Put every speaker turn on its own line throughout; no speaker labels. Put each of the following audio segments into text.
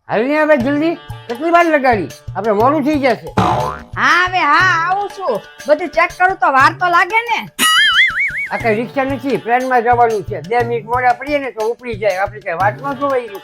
હાલને હવે જલ્દી, કેટલી વાર લગાડી, આપણે મોડું થઈ જશે.
હા હવે હા આવું છું, બધું ચેક કરું તો વાર તો લાગે ને.
આ કઈ રિક્ષા નથી, ટ્રેનમાં જવાનું છે. 2 મિનિટ મોડા પડીએ ને તો ઉપડી જાય, આપણે કઈ વાત ન જોવાય.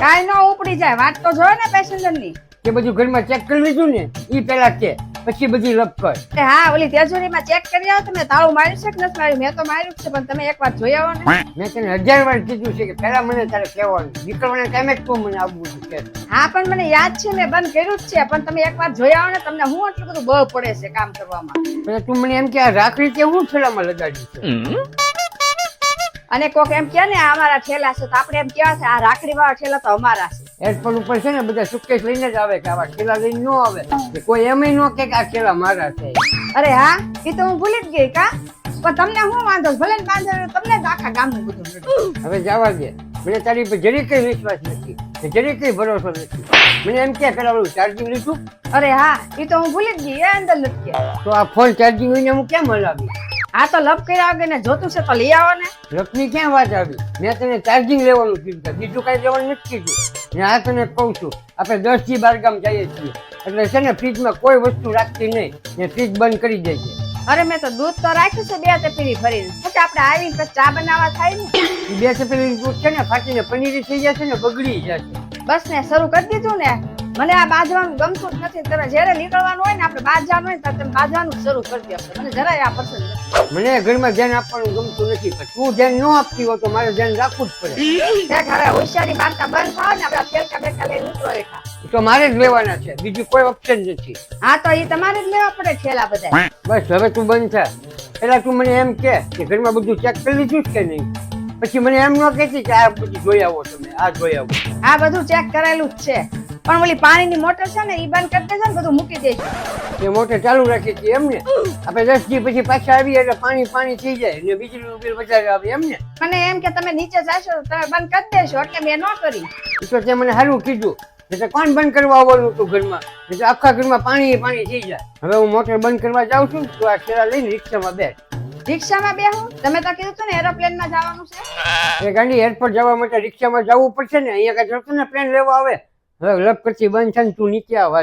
કાઈ ન ઉપડી જાય, વાત તો જોવે ને પેસેન્જર ની.
કે બધું ઘરમાં ચેક કરી લીધું ને, ઈ પેલા છે, પછી બધી લપ કર.
હા ઓલી તેજુરીમાં ચેક કરી આવો. તમે તાળું માર્યું છે કે નથી માર્યું? મેં તો માર્યું જ છે, પણ તમે એકવાર જોઈ આવો ને.
મેં તને 1000 વાર કીધું છે કે પેલા મને તારે કહેવાનું, નીકળવાના ટાઈમે જ તું મને આવવું છે.
હા પણ મને યાદ છે, મેં બંધ કર્યું જ છે, પણ તમે એકવાર જોઈ આવો ને. તમને હું એટલું બધું બળ પડે છે કામ કરવામાં.
એટલે તું મને એમ કે આ રાખડી કેવું છેલ્લામાં લગાડ્યું છે?
અને કોક એમ કે ને આ અમારા ઠેલા છે, તો આપણે એમ કેવા છે આ રાખડી વાળા ઠેલા તો અમારા છે.
એરપોર્ટ ઉપર છે ને બધા સુટકેસ લઈને જ આવે કે આવા ઠેલા લઈને ન આવે, કે કોઈ એમ ન કે આ ઠેલા મારા છે.
અરે હા એ તો હું ભૂલી જ ગઈ કા. પણ તમને હું વાંધો, ભલે ને બાંધો, તમને જ આખા ગામનું બધું નડ્યું.
હવે જવા દે, મને તારી પર જરી કઈ વિશ્વાસ નથી, જરી કઈ ભરોસો નથી. મને એમ કે પેલા ઓલું ચાર્જિંગ લીધું?
અરે હા એ તો હું ભૂલી જ ગઈ, એ અંદર લટકે.
તો આ ફોન ચાર્જિંગ હોય હું કેમ હલાવી?
આ તો લપ કર્યા વગર ને જોતું છે તો લઈ આવો ને.
લપની ક્યાં વાત આવી? મેં તને ચાર્જિંગ લેવાનું કીધું, બીજું કઈ લેવાનું નથી કીધું. ને આ તને કહું છું, આપણે 10 થી 12 ગામ જઈએ છીએ, એટલે છે ને ફ્રીજમાં કોઈ વસ્તુ રાખતી નહીં, ને ફ્રીજ બંધ કરી દેજે.
અરે મેં તો દૂધ તો રાખ્યું છે 2 તપેલી ભરીને, પછી આપણે આવી પછી ચા બનાવવા થાય ને.
ઈ 2 તપેલી દૂધ છે ને ફાટીને પનીરી થઈ જશે ને બગડી જશે.
બસ ને શરૂ કરી દીધું ને. મને આ બાજવાનું ગમતું જ નથી. તમે જ્યારે નીકળવાનું હોય ને, આપણે બાજવાનું હોય ને, તમે બાજવાનું શરૂ કરી દો. મને જરાય આ પસંદ નથી.
મને ઘરમાં ધ્યાન આપવાનું ગમતું નથી, પણ તું ધ્યાન ન આપતી હોય તો મારે ધ્યાન રાખવું જ પડે.
તે ઘરે હોશિયારી મારતા બંધ થાવ ને, આપણે ફેરકા બેરકા લઈને નીકળો રેખા.
ઈ તો મારે જ લેવાના છે, બીજું કોઈ ઓપ્શન નથી.
હા તો એ તમારે જ લેવા પડે ઠેલા બધા.
બસ હવે તું બંધ થા. પેલા તું મને એમ કે ઘરમાં બધું ચેક કરી લીધું કે નહીં, પછી મને એમ ન કહેતી કે આ બધું જોઈ આવો, તમે આ જોઈ આવો.
આ બધું ચેક કરેલું જ છે, પણ ઓલી પાણીની મોટર છે ને, એ બંધ કરી દેજો ને, બધું મૂકી દેજો.
એ મોટર ચાલુ રાખી હતી એમ ને? આપણે 10 દી પછી પાછા આવીએ એટલે પાણી થઈ જાય ને વીજળીનું બિલ વધારે આવે એમ ને?
મને એમ કે તમે નીચે જાશો તો તમે બંધ કરી દેશો, એટલે મેં ન કરી.
એ તો તે મને સારું કીધું, એટલે કોણ બંધ કરવા આવવાનું હતું ઘરમાં? એટલે આખા ઘરમાં પાણી થઈ જાય. હવે હું મોટર બંધ કરવા જાઉં છું, તો આ થેલા લઈને રિક્ષામાં બેઠ.
રિક્ષામાં બેહું? તમે તો કીધું હતું ને એરોપ્લેન માં જવાનું છે.
એ ગાંડી એરપોર્ટ જવા માટે રિક્ષામાં જવું પડશે ને, અહીંયા કઈ જતો ને પ્લેન લેવા આવે. હવે લપ કરતી બંધ થાય ને તું નીચે આવ.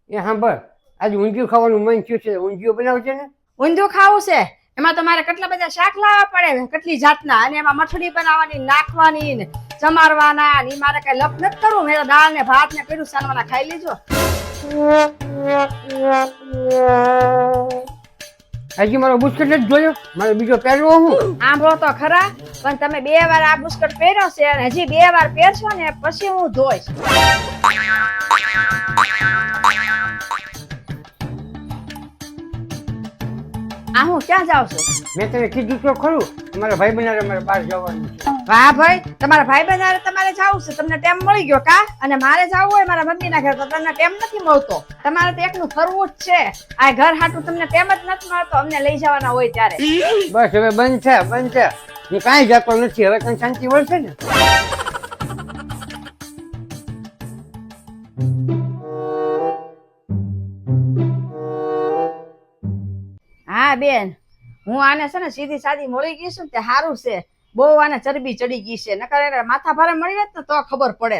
એ સાંભળ, આજે ઊંધિયું ખાવાનું મન થયું છે, ઊંધિયું બનાવજે ને.
ઊંધિયું ખાવું છે? એમાં તમારે કેટલા બધા શાક લાવવા પડે, કેટલી જાતના, અને એમાં મઠડી બનાવવાની, નાખવાની ને ચમારવાના. ને મારે કઈ લપ નથી કરવું. મેં તો દાળ ને ભાત ને પીડું સાનવાના ખાઈ લીજો.
હજી મારો બુસ્કટ જ જોયો, મારે બીજો પહેરવો હું.
સાંભળો તો ખરા, પણ તમે 2 વાર આ બુસ્કટ પહેર્યો છે, અને હજી 2 વાર પહેરશો ને પછી હું ધોઈશ. આ હું ક્યાં જાવ છું?
મેં તને કીધું તો ખરું, તમારા ભાઈ બનારે મારે બહાર જવાનું છે.
વાહ ભાઈ, તમારા ભાઈ બહેન તમારે જાવું છે, તમને ટેમ મળી ગયો કા? અને મારે જાવું હોય મારા મમ્મી ના ઘરે તો તમને ટેમ નથી મળતો. તમારે તો એકલું ફરવું જ છે. આ ઘર હાટું તમને ટેમ જ નથી મળતો, અમને લઈ જવાના હોય ત્યારે.
બસ હવે બંધ છે. હું કાંઈ જતો નથી, હવે તને શાંતિ મળશે ને?
હા બેન, હું આને છે ને સીધી સાદી મળી ગઈ છું ને, તે સારું છે. બહુ આને ચરબી ચડી ગઈ છે, નકર માથા ભારે મળી રહેત ને તો ખબર પડે.